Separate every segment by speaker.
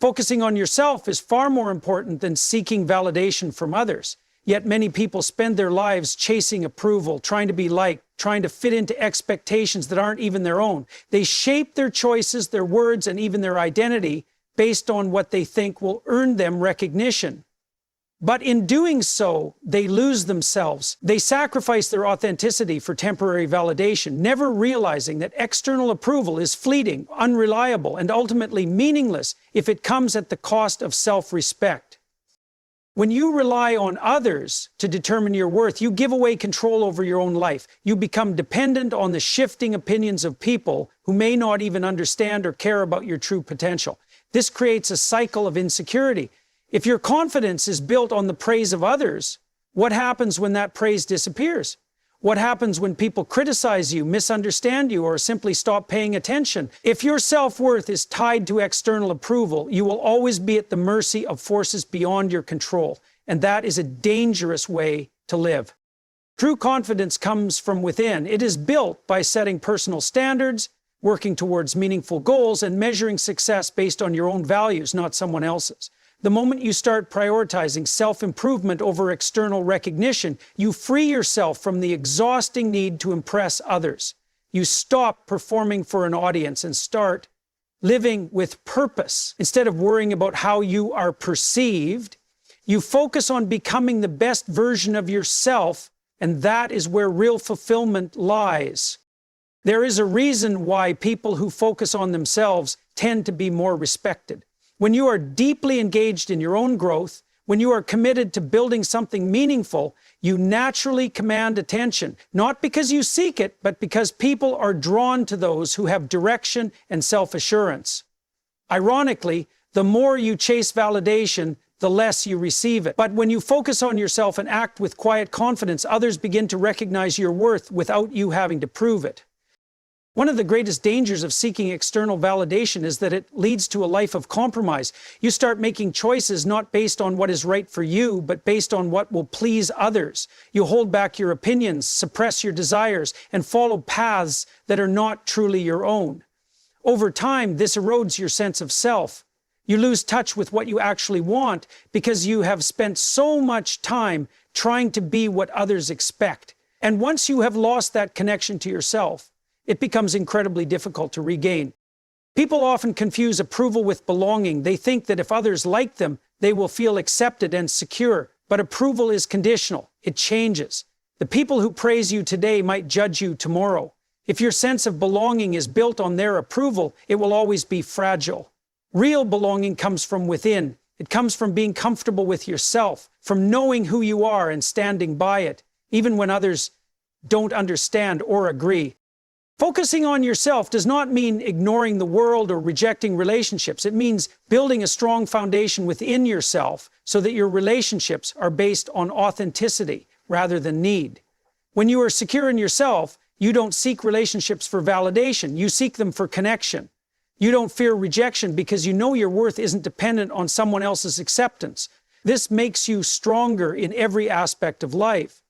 Speaker 1: Focusing on yourself is far more important than seeking validation from others. Yet many people spend their lives chasing approval, trying to be liked, trying to fit into expectations that aren't even their own. They shape their choices, their words, and even their identity based on what they think will earn them recognition. But in doing so, they lose themselves. They sacrifice their authenticity for temporary validation, never realizing that external approval is fleeting, unreliable, and ultimately meaningless if it comes at the cost of self-respect. When you rely on others to determine your worth, you give away control over your own life. You become dependent on the shifting opinions of people who may not even understand or care about your true potential. This creates a cycle of insecurity. If your confidence is built on the praise of others, what happens when that praise disappears? What happens when people criticize you, misunderstand you, or simply stop paying attention? If your self-worth is tied to external approval, you will always be at the mercy of forces beyond your control, and that is a dangerous way to live. True confidence comes from within. It is built by setting personal standards, working towards meaningful goals, and measuring success based on your own values, not someone else's. The moment you start prioritizing self-improvement over external recognition, you free yourself from the exhausting need to impress others. You stop performing for an audience and start living with purpose. Instead of worrying about how you are perceived, you focus on becoming the best version of yourself, and that is where real fulfillment lies. There is a reason why people who focus on themselves tend to be more respected. When you are deeply engaged in your own growth, when you are committed to building something meaningful, you naturally command attention, not because you seek it, but because people are drawn to those who have direction and self-assurance. Ironically, the more you chase validation, the less you receive it. But when you focus on yourself and act with quiet confidence, others begin to recognize your worth without you having to prove it. One of the greatest dangers of seeking external validation is that it leads to a life of compromise. You start making choices not based on what is right for you, but based on what will please others. You hold back your opinions, suppress your desires, and follow paths that are not truly your own. Over time, this erodes your sense of self. You lose touch with what you actually want because you have spent so much time trying to be what others expect. And once you have lost that connection to yourself, it becomes incredibly difficult to regain. People often confuse approval with belonging. They think that if others like them, they will feel accepted and secure. But approval is conditional. It changes. The people who praise you today might judge you tomorrow. If your sense of belonging is built on their approval, it will always be fragile. Real belonging comes from within. It comes from being comfortable with yourself, from knowing who you are and standing by it, even when others don't understand or agree. Focusing on yourself does not mean ignoring the world or rejecting relationships. It means building a strong foundation within yourself so that your relationships are based on authenticity rather than need. When you are secure in yourself, you don't seek relationships for validation. You seek them for connection. You don't fear rejection because you know your worth isn't dependent on someone else's acceptance. This makes you stronger in every aspect of life.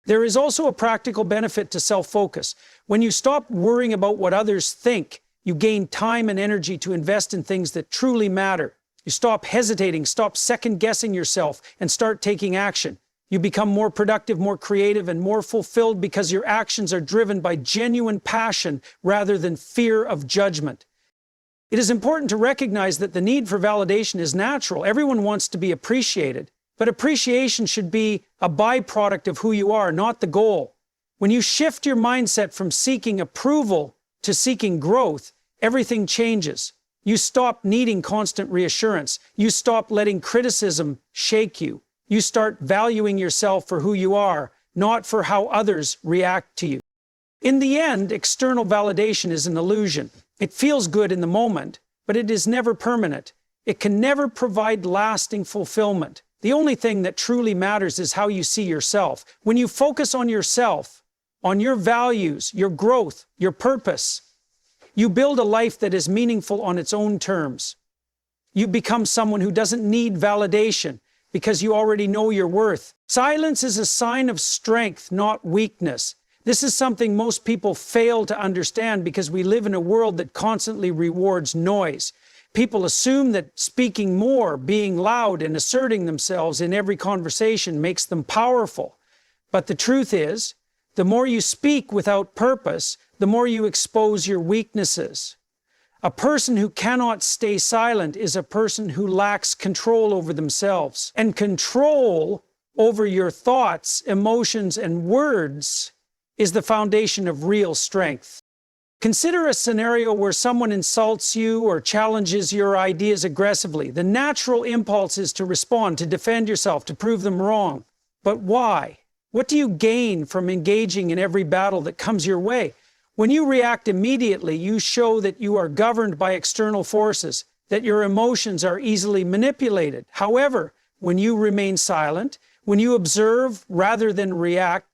Speaker 1: There is also a practical benefit to self-focus. When you stop worrying about what others think, you gain time and energy to invest in things that truly matter. You stop hesitating, stop second-guessing yourself, and start taking action. You become more productive, more creative, and more fulfilled because your actions are driven by genuine passion rather than fear of judgment. It is important to recognize that the need for validation is natural. Everyone wants to be appreciated. But appreciation should be a byproduct of who you are, not the goal. When you shift your mindset from seeking approval to seeking growth, everything changes. You stop needing constant reassurance. You stop letting criticism shake you. You start valuing yourself for who you are, not for how others react to you. In the end, external validation is an illusion. It feels good in the moment, but it is never permanent. It can never provide lasting fulfillment. The only thing that truly matters is how you see yourself. When you focus on yourself, on your values, your growth, your purpose, you build a life that is meaningful on its own terms. You become someone who doesn't need validation because you already know your worth. Silence is a sign of strength, not weakness. This is something most people fail to understand because we live in a world that constantly rewards noise. People assume that speaking more, being loud, and asserting themselves in every conversation makes them powerful. But the truth is, the more you speak without purpose, the more you expose your weaknesses. A person who cannot stay silent is a person who lacks control over themselves. And control over your thoughts, emotions, and words is the foundation of real strength. Consider a scenario where someone insults you or challenges your ideas aggressively. The natural impulse is to respond, to defend yourself, to prove them wrong. But why? What do you gain from engaging in every battle that comes your way? When you react immediately, you show that you are governed by external forces, that your emotions are easily manipulated. However, when you remain silent, when you observe rather than react,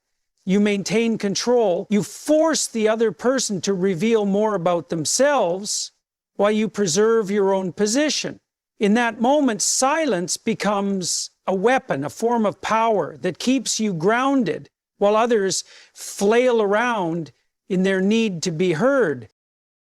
Speaker 1: you maintain control, you force the other person to reveal more about themselves while you preserve your own position. In that moment, silence becomes a weapon, a form of power that keeps you grounded while others flail around in their need to be heard.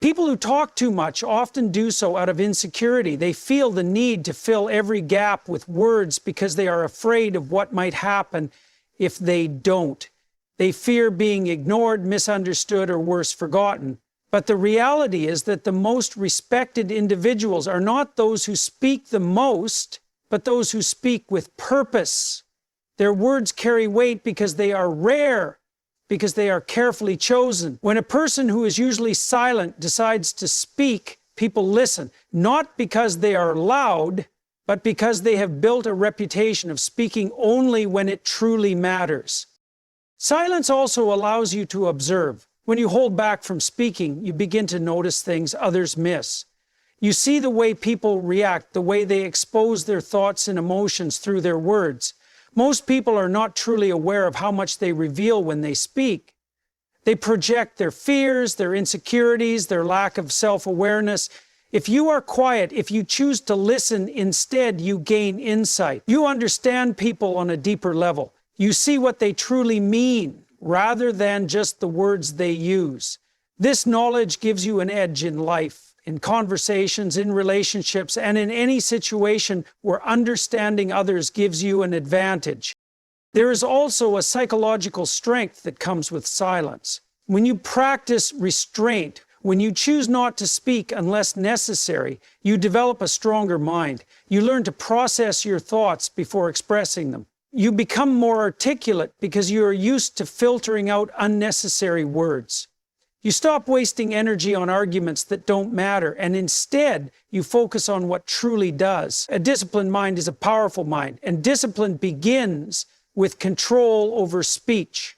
Speaker 1: People who talk too much often do so out of insecurity. They feel the need to fill every gap with words because they are afraid of what might happen if they don't. They fear being ignored, misunderstood, or worse, forgotten. But the reality is that the most respected individuals are not those who speak the most, but those who speak with purpose. Their words carry weight because they are rare, because they are carefully chosen. When a person who is usually silent decides to speak, people listen, not because they are loud, but because they have built a reputation of speaking only when it truly matters. Silence also allows you to observe. When you hold back from speaking, you begin to notice things others miss. You see the way people react, the way they expose their thoughts and emotions through their words. Most people are not truly aware of how much they reveal when they speak. They project their fears, their insecurities, their lack of self-awareness. If you are quiet, if you choose to listen instead, you gain insight. You understand people on a deeper level. You see what they truly mean, rather than just the words they use. This knowledge gives you an edge in life, in conversations, in relationships, and in any situation where understanding others gives you an advantage. There is also a psychological strength that comes with silence. When you practice restraint, when you choose not to speak unless necessary, you develop a stronger mind. You learn to process your thoughts before expressing them. You become more articulate because you are used to filtering out unnecessary words. You stop wasting energy on arguments that don't matter, and instead, you focus on what truly does. A disciplined mind is a powerful mind, and discipline begins with control over speech.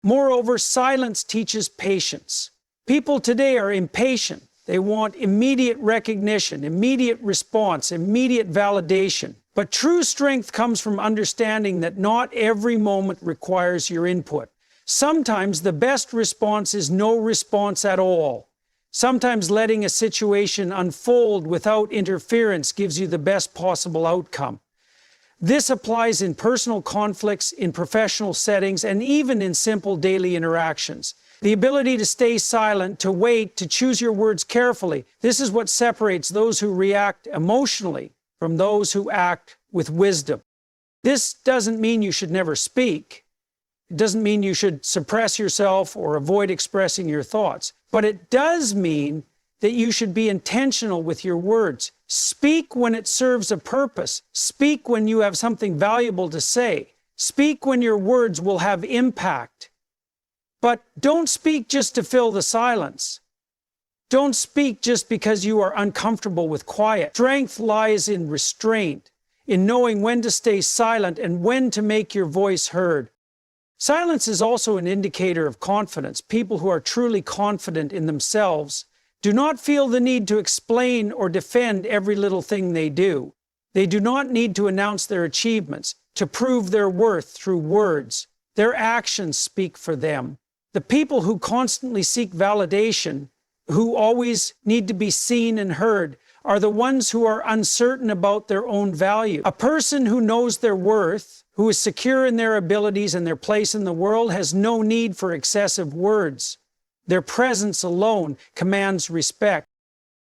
Speaker 1: Moreover, silence teaches patience. People today are impatient. They want immediate recognition, immediate response, immediate validation. But true strength comes from understanding that not every moment requires your input. Sometimes the best response is no response at all. Sometimes letting a situation unfold without interference gives you the best possible outcome. This applies in personal conflicts, in professional settings, and even in simple daily interactions. The ability to stay silent, to wait, to choose your words carefully, this is what separates those who react emotionally from those who act with wisdom. This doesn't mean you should never speak. It doesn't mean you should suppress yourself or avoid expressing your thoughts. But it does mean that you should be intentional with your words. Speak when it serves a purpose. Speak when you have something valuable to say. Speak when your words will have impact. But don't speak just to fill the silence. Don't speak just because you are uncomfortable with quiet. Strength lies in restraint, in knowing when to stay silent and when to make your voice heard. Silence is also an indicator of confidence. People who are truly confident in themselves do not feel the need to explain or defend every little thing they do. They do not need to announce their achievements, to prove their worth through words. Their actions speak for them. The people who constantly seek validation, who always need to be seen and heard, are the ones who are uncertain about their own value. A person who knows their worth, who is secure in their abilities and their place in the world, has no need for excessive words. Their presence alone commands respect.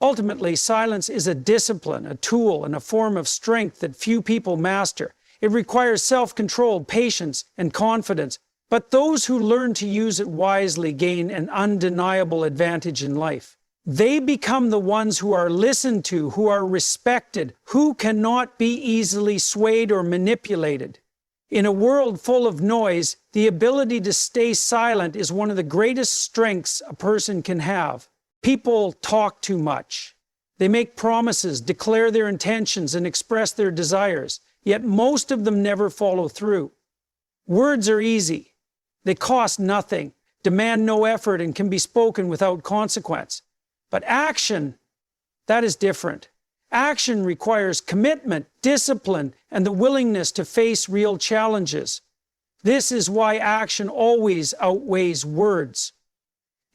Speaker 1: Ultimately, silence is a discipline, a tool, and a form of strength that few people master. It requires self-control, patience, and confidence. But those who learn to use it wisely gain an undeniable advantage in life. They become the ones who are listened to, who are respected, who cannot be easily swayed or manipulated. In a world full of noise, the ability to stay silent is one of the greatest strengths a person can have. People talk too much. They make promises, declare their intentions, and express their desires, yet most of them never follow through. Words are easy. They cost nothing, demand no effort, and can be spoken without consequence. But action, that is different. Action requires commitment, discipline, and the willingness to face real challenges. This is why action always outweighs words.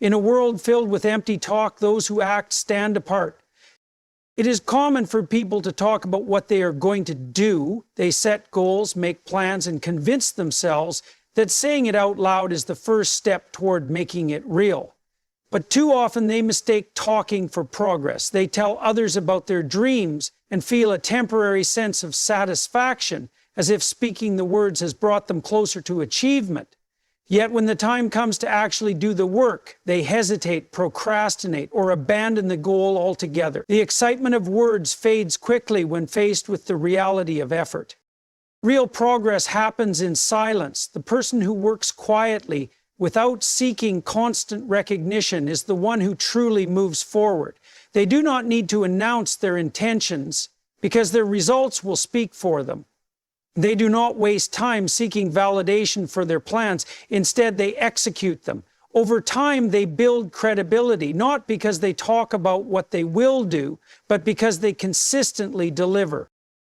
Speaker 1: In a world filled with empty talk, those who act stand apart. It is common for people to talk about what they are going to do. They set goals, make plans, and convince themselves that saying it out loud is the first step toward making it real. But too often they mistake talking for progress. They tell others about their dreams and feel a temporary sense of satisfaction, as if speaking the words has brought them closer to achievement. Yet when the time comes to actually do the work, they hesitate, procrastinate, or abandon the goal altogether. The excitement of words fades quickly when faced with the reality of effort. Real progress happens in silence. The person who works quietly, without seeking constant recognition, is the one who truly moves forward. They do not need to announce their intentions, because their results will speak for them. They do not waste time seeking validation for their plans. Instead, they execute them. Over time, they build credibility, not because they talk about what they will do, but because they consistently deliver.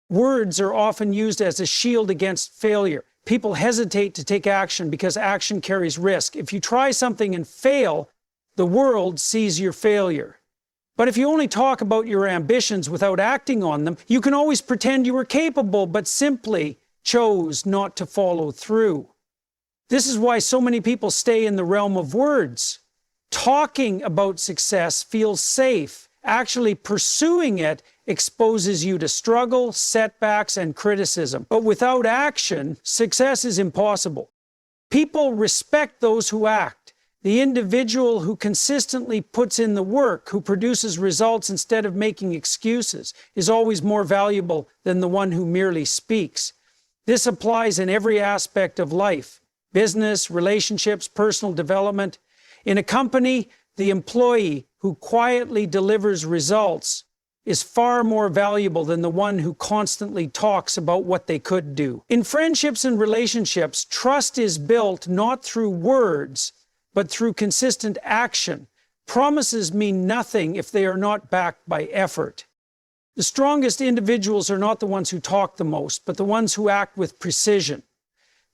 Speaker 1: Words are often used as a shield against failure. People hesitate to take action because action carries risk. If you try something and fail, the world sees your failure. But if you only talk about your ambitions without acting on them, you can always pretend you were capable, but simply chose not to follow through. This is why so many people stay in the realm of words. Talking about success feels safe. Actually pursuing it exposes you to struggle, setbacks, and criticism. But without action, success is impossible. People respect those who act. The individual who consistently puts in the work, who produces results instead of making excuses, is always more valuable than the one who merely speaks. This applies in every aspect of life: business, relationships, personal development. In a company, the employee who quietly delivers results is far more valuable than the one who constantly talks about what they could do. In friendships and relationships, trust is built not through words, but through consistent action. Promises mean nothing if they are not backed by effort. The strongest individuals are not the ones who talk the most, but the ones who act with precision.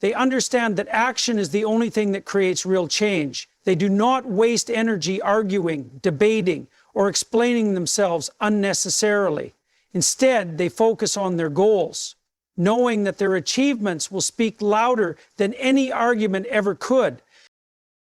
Speaker 1: They understand that action is the only thing that creates real change. They do not waste energy arguing, debating, or explaining themselves unnecessarily. Instead, they focus on their goals, knowing that their achievements will speak louder than any argument ever could.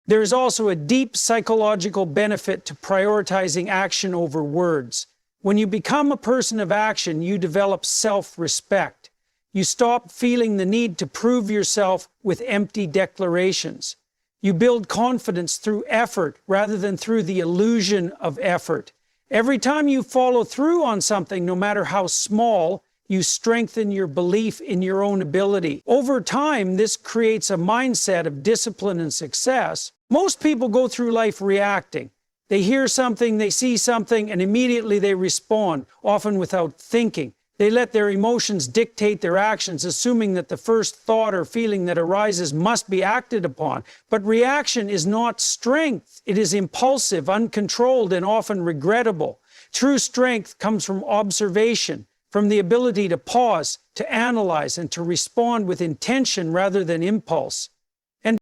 Speaker 1: There is also a deep psychological benefit to prioritizing action over words. When you become a person of action, you develop self-respect. You stop feeling the need to prove yourself with empty declarations. You build confidence through effort rather than through the illusion of effort. Every time you follow through on something, no matter how small, you strengthen your belief in your own ability. Over time, this creates a mindset of discipline and success. Most people go through life reacting. They hear something, they see something, and immediately they respond, often without thinking. They let their emotions dictate their actions, assuming that the first thought or feeling that arises must be acted upon. But reaction is not strength. It is impulsive, uncontrolled, and often regrettable. True strength comes from observation, from the ability to pause, to analyze, and to respond with intention rather than impulse. And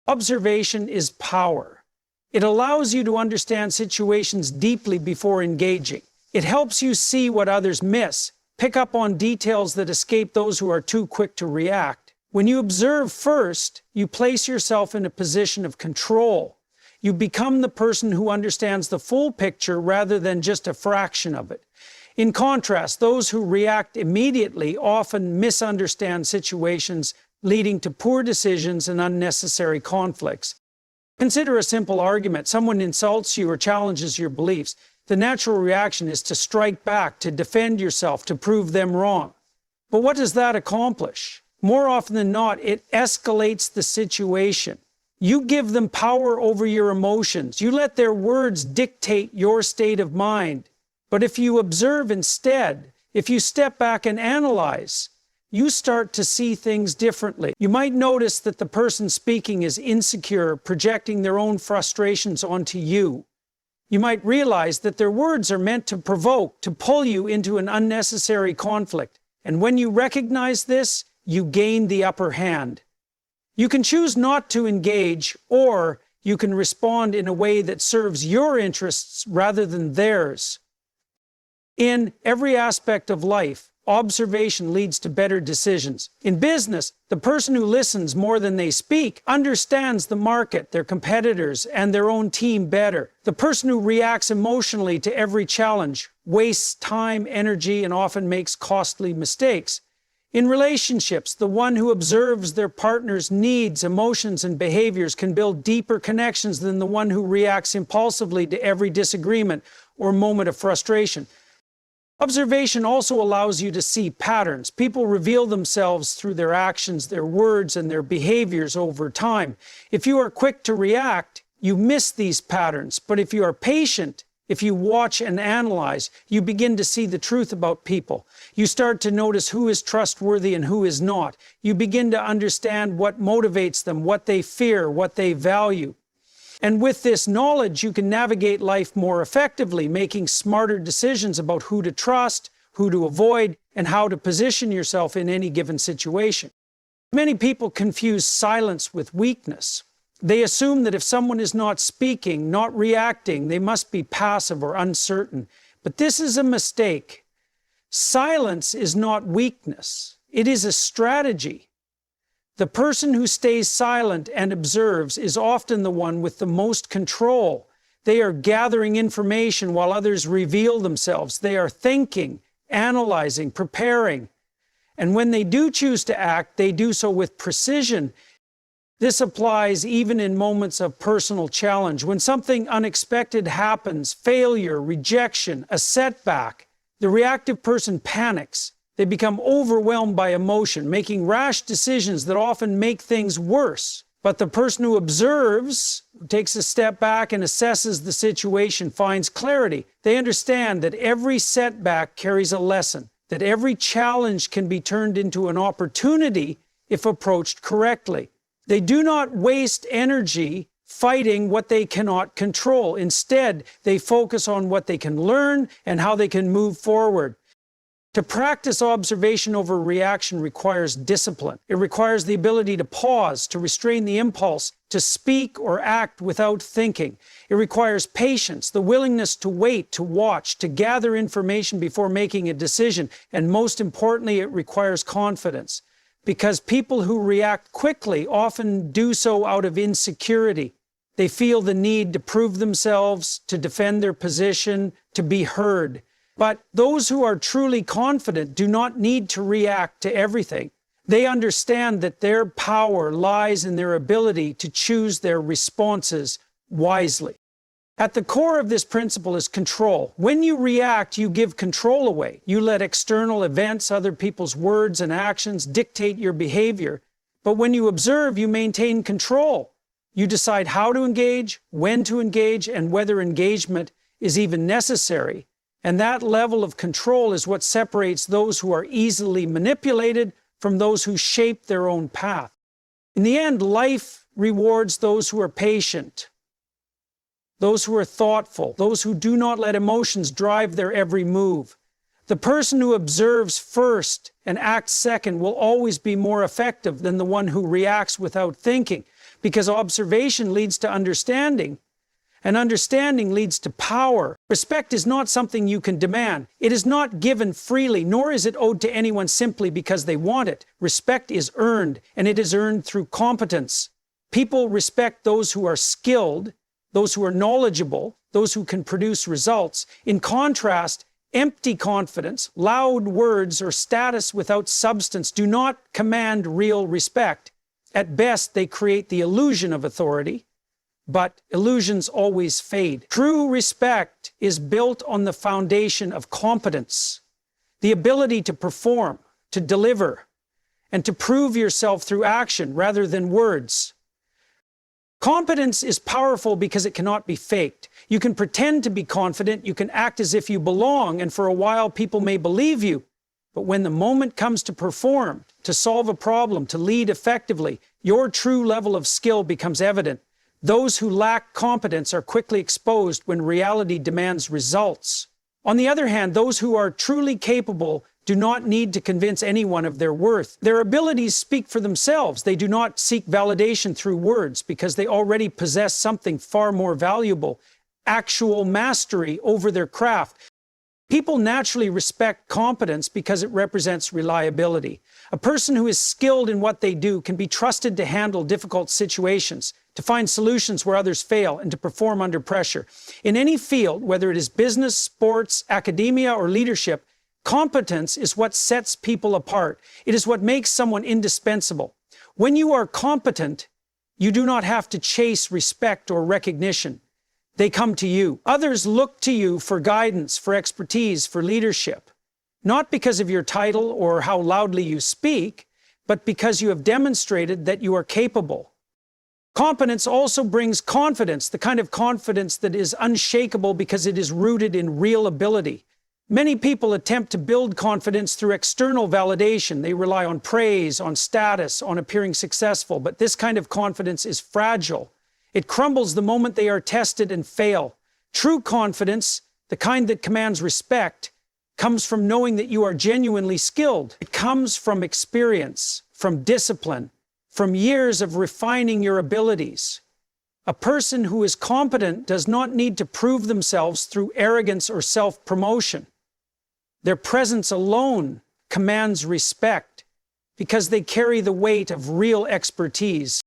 Speaker 1: observation is power. It allows you to understand situations deeply before engaging. It helps you see what others miss, pick up on details that escape those who are too quick to react. When you observe first, you place yourself in a position of control. You become the person who understands the full picture rather than just a fraction of it. In contrast, those who react immediately often misunderstand situations, leading to poor decisions and unnecessary conflicts. Consider a simple argument. Someone insults you or challenges your beliefs. The natural reaction is to strike back, to defend yourself, to prove them wrong. But what does that accomplish? More often than not, it escalates the situation. You give them power over your emotions. You let their words dictate your state of mind. But if you observe instead, if you step back and analyze, you start to see things differently. You might notice that the person speaking is insecure, projecting their own frustrations onto you. You might realize that their words are meant to provoke, to pull you into an unnecessary conflict. And when you recognize this, you gain the upper hand. You can choose not to engage, or you can respond in a way that serves your interests rather than theirs. In every aspect of life, observation leads to better decisions. In business, the person who listens more than they speak understands the market, their competitors, and their own team better. The person who reacts emotionally to every challenge wastes time, energy, and often makes costly mistakes. In relationships, the one who observes their partner's needs, emotions, and behaviors can build deeper connections than the one who reacts impulsively to every disagreement or moment of frustration. Observation also allows you to see patterns. People reveal themselves through their actions, their words, and their behaviors over time. If you are quick to react, you miss these patterns. But if you are patient, if you watch and analyze, you begin to see the truth about people. You start to notice who is trustworthy and who is not. You begin to understand what motivates them, what they fear, what they value. And with this knowledge, you can navigate life more effectively, making smarter decisions about who to trust, who to avoid, and how to position yourself in any given situation. Many people confuse silence with weakness. They assume that if someone is not speaking, not reacting, they must be passive or uncertain. But this is a mistake. Silence is not weakness. It is a strategy. The person who stays silent and observes is often the one with the most control. They are gathering information while others reveal themselves. They are thinking, analyzing, preparing. And when they do choose to act, they do so with precision. This applies even in moments of personal challenge. When something unexpected happens, failure, rejection, a setback, the reactive person panics. They become overwhelmed by emotion, making rash decisions that often make things worse. But the person who observes, who takes a step back and assesses the situation, finds clarity. They understand that every setback carries a lesson, that every challenge can be turned into an opportunity if approached correctly. They do not waste energy fighting what they cannot control. Instead, they focus on what they can learn and how they can move forward. To practice observation over reaction requires discipline. It requires the ability to pause, to restrain the impulse, to speak or act without thinking. It requires patience, the willingness to wait, to watch, to gather information before making a decision. And most importantly, it requires confidence. Because people who react quickly often do so out of insecurity. They feel the need to prove themselves, to defend their position, to be heard. But those who are truly confident do not need to react to everything. They understand that their power lies in their ability to choose their responses wisely. At the core of this principle is control. When you react, you give control away. You let external events, other people's words and actions dictate your behavior. But when you observe, you maintain control. You decide how to engage, when to engage, and whether engagement is even necessary. And that level of control is what separates those who are easily manipulated from those who shape their own path. In the end, life rewards those who are patient, those who are thoughtful, those who do not let emotions drive their every move. The person who observes first and acts second will always be more effective than the one who reacts without thinking, because observation leads to understanding, and understanding leads to power. Respect is not something you can demand. It is not given freely, nor is it owed to anyone simply because they want it. Respect is earned, and it is earned through competence. People respect those who are skilled those who are knowledgeable, those who can produce results. In contrast, empty confidence, loud words, or status without substance do not command real respect. At best, they create the illusion of authority, but illusions always fade. True respect is built on the foundation of competence, the ability to perform, to deliver, and to prove yourself through action rather than words. Competence is powerful because it cannot be faked. You can pretend to be confident, you can act as if you belong, and for a while people may believe you. But when the moment comes to perform, to solve a problem, to lead effectively, your true level of skill becomes evident. Those who lack competence are quickly exposed when reality demands results. On the other hand, those who are truly capable do not need to convince anyone of their worth. Their abilities speak for themselves. They do not seek validation through words because they already possess something far more valuable: actual mastery over their craft. People naturally respect competence because it represents reliability. A person who is skilled in what they do can be trusted to handle difficult situations, to find solutions where others fail, and to perform under pressure. In any field, whether it is business, sports, academia, or leadership, competence is what sets people apart. It is what makes someone indispensable. When you are competent, you do not have to chase respect or recognition. They come to you. Others look to you for guidance, for expertise, for leadership. Not because of your title or how loudly you speak, but because you have demonstrated that you are capable. Competence also brings confidence, the kind of confidence that is unshakable because it is rooted in real ability. Many people attempt to build confidence through external validation. They rely on praise, on status, on appearing successful, but this kind of confidence is fragile. It crumbles the moment they are tested and fail. True confidence, the kind that commands respect, comes from knowing that you are genuinely skilled. It comes from experience, from discipline, from years of refining your abilities. A person who is competent does not need to prove themselves through arrogance or self-promotion. Their presence alone commands respect because they carry the weight of real expertise.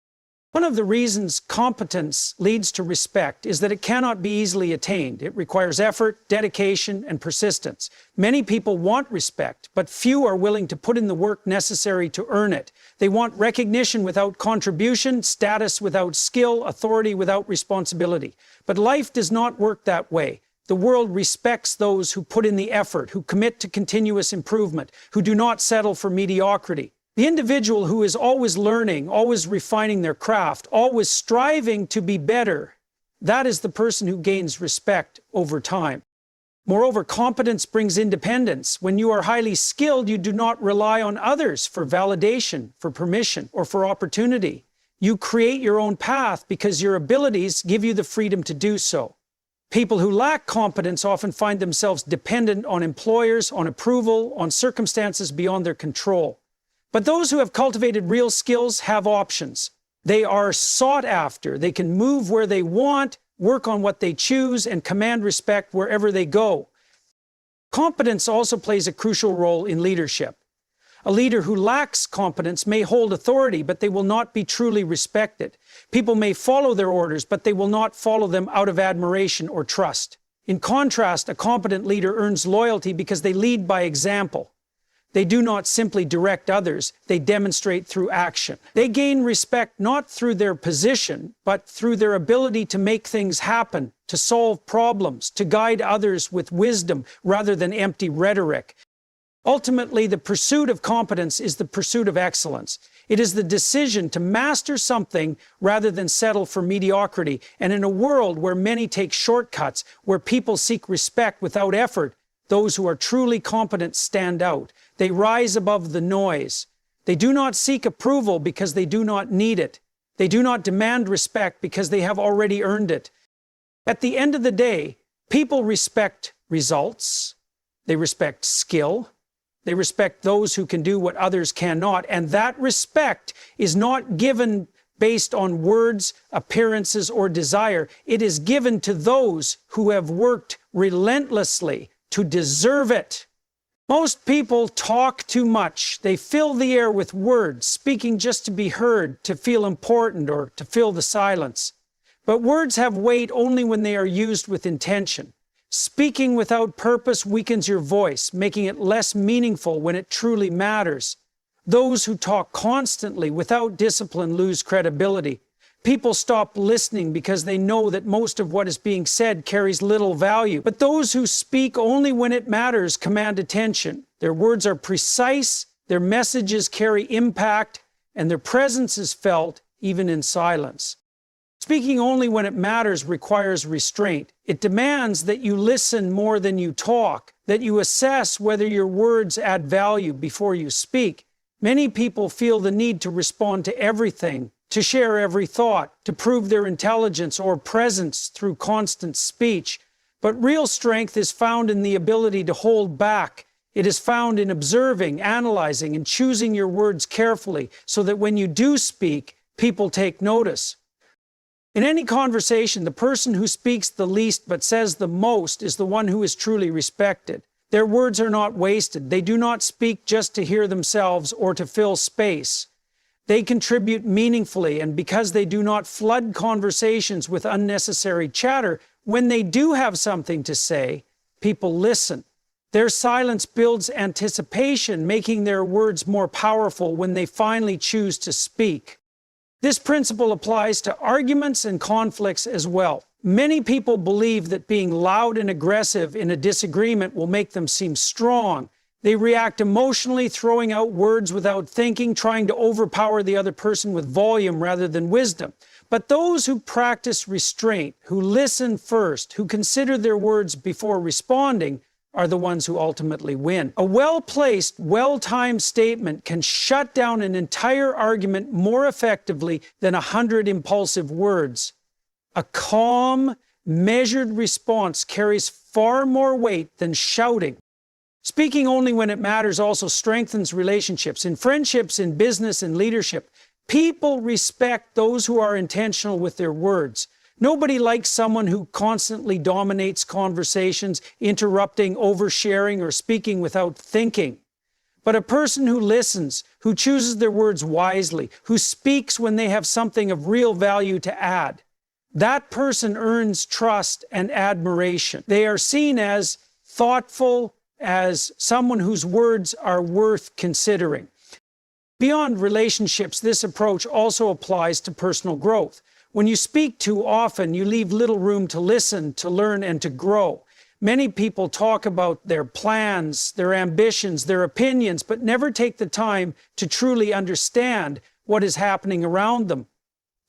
Speaker 1: One of the reasons competence leads to respect is that it cannot be easily attained. It requires effort, dedication, and persistence. Many people want respect, but few are willing to put in the work necessary to earn it. They want recognition without contribution, status without skill, authority without responsibility. But life does not work that way. The world respects those who put in the effort, who commit to continuous improvement, who do not settle for mediocrity. The individual who is always learning, always refining their craft, always striving to be better, that is the person who gains respect over time. Moreover, competence brings independence. When you are highly skilled, you do not rely on others for validation, for permission, or for opportunity. You create your own path because your abilities give you the freedom to do so. People who lack competence often find themselves dependent on employers, on approval, on circumstances beyond their control. But those who have cultivated real skills have options. They are sought after. They can move where they want, work on what they choose, and command respect wherever they go. Competence also plays a crucial role in leadership. A leader who lacks competence may hold authority, but they will not be truly respected. People may follow their orders, but they will not follow them out of admiration or trust. In contrast, a competent leader earns loyalty because they lead by example. They do not simply direct others, they demonstrate through action. They gain respect not through their position, but through their ability to make things happen, to solve problems, to guide others with wisdom rather than empty rhetoric. Ultimately, the pursuit of competence is the pursuit of excellence. It is the decision to master something rather than settle for mediocrity. And in a world where many take shortcuts, where people seek respect without effort, those who are truly competent stand out. They rise above the noise. They do not seek approval because they do not need it. They do not demand respect because they have already earned it. At the end of the day, people respect results. They respect skill. They respect those who can do what others cannot. And that respect is not given based on words, appearances, or desire. It is given to those who have worked relentlessly to deserve it. Most people talk too much. They fill the air with words, speaking just to be heard, to feel important, or to fill the silence. But words have weight only when they are used with intention. Speaking without purpose weakens your voice, making it less meaningful when it truly matters. Those who talk constantly without discipline lose credibility. People stop listening because they know that most of what is being said carries little value. But those who speak only when it matters command attention. Their words are precise, their messages carry impact, and their presence is felt even in silence. Speaking only when it matters requires restraint. It demands that you listen more than you talk, that you assess whether your words add value before you speak. Many people feel the need to respond to everything, to share every thought, to prove their intelligence or presence through constant speech. But real strength is found in the ability to hold back. It is found in observing, analyzing, and choosing your words carefully so that when you do speak, people take notice. In any conversation, the person who speaks the least but says the most is the one who is truly respected. Their words are not wasted. They do not speak just to hear themselves or to fill space. They contribute meaningfully, and because they do not flood conversations with unnecessary chatter, when they do have something to say, people listen. Their silence builds anticipation, making their words more powerful when they finally choose to speak. This principle applies to arguments and conflicts as well. Many people believe that being loud and aggressive in a disagreement will make them seem strong. They react emotionally, throwing out words without thinking, trying to overpower the other person with volume rather than wisdom. But those who practice restraint, who listen first, who consider their words before responding, are the ones who ultimately win. A well-placed, well-timed statement can shut down an entire argument more effectively than 100 impulsive words. A calm, measured response carries far more weight than shouting. Speaking only when it matters also strengthens relationships. In friendships, in business, in leadership, people respect those who are intentional with their words. Nobody likes someone who constantly dominates conversations, interrupting, oversharing, or speaking without thinking. But a person who listens, who chooses their words wisely, who speaks when they have something of real value to add, that person earns trust and admiration. They are seen as thoughtful, as someone whose words are worth considering. Beyond relationships, this approach also applies to personal growth. When you speak too often, you leave little room to listen, to learn, and to grow. Many people talk about their plans, their ambitions, their opinions, but never take the time to truly understand what is happening around them.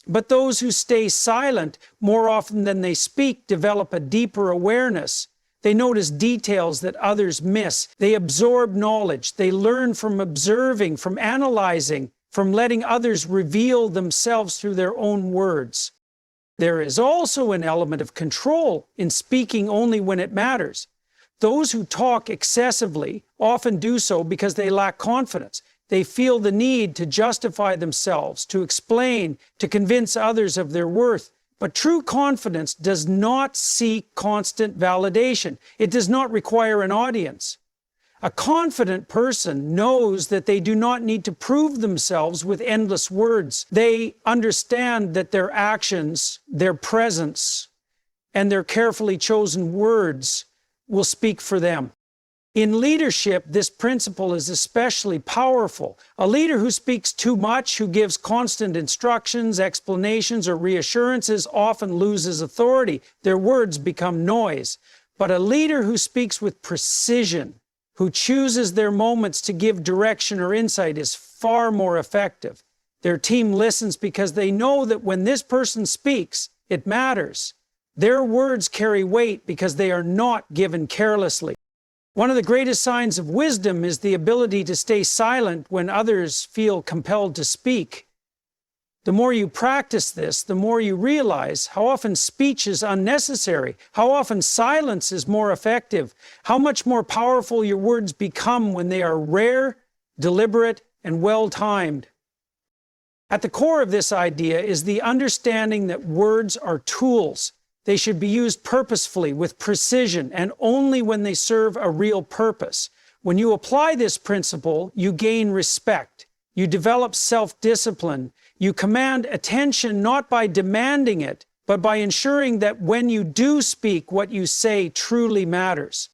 Speaker 1: But those who stay silent more often than they speak develop a deeper awareness. They notice details that others miss. They absorb knowledge. They learn from observing, from analyzing, from letting others reveal themselves through their own words. There is also an element of control in speaking only when it matters. Those who talk excessively often do so because they lack confidence. They feel the need to justify themselves, to explain, to convince others of their worth. But true confidence does not seek constant validation. It does not require an audience. A confident person knows that they do not need to prove themselves with endless words. They understand that their actions, their presence, and their carefully chosen words will speak for them. In leadership, this principle is especially powerful. A leader who speaks too much, who gives constant instructions, explanations, or reassurances often loses authority. Their words become noise. But a leader who speaks with precision, who chooses their moments to give direction or insight, is far more effective. Their team listens because they know that when this person speaks, it matters. Their words carry weight because they are not given carelessly. One of the greatest signs of wisdom is the ability to stay silent when others feel compelled to speak. The more you practice this, the more you realize how often speech is unnecessary, how often silence is more effective, how much more powerful your words become when they are rare, deliberate, and well-timed. At the core of this idea is the understanding that words are tools. They should be used purposefully, with precision, and only when they serve a real purpose. When you apply this principle, you gain respect. You develop self-discipline. You command attention not by demanding it, but by ensuring that when you do speak, what you say truly matters.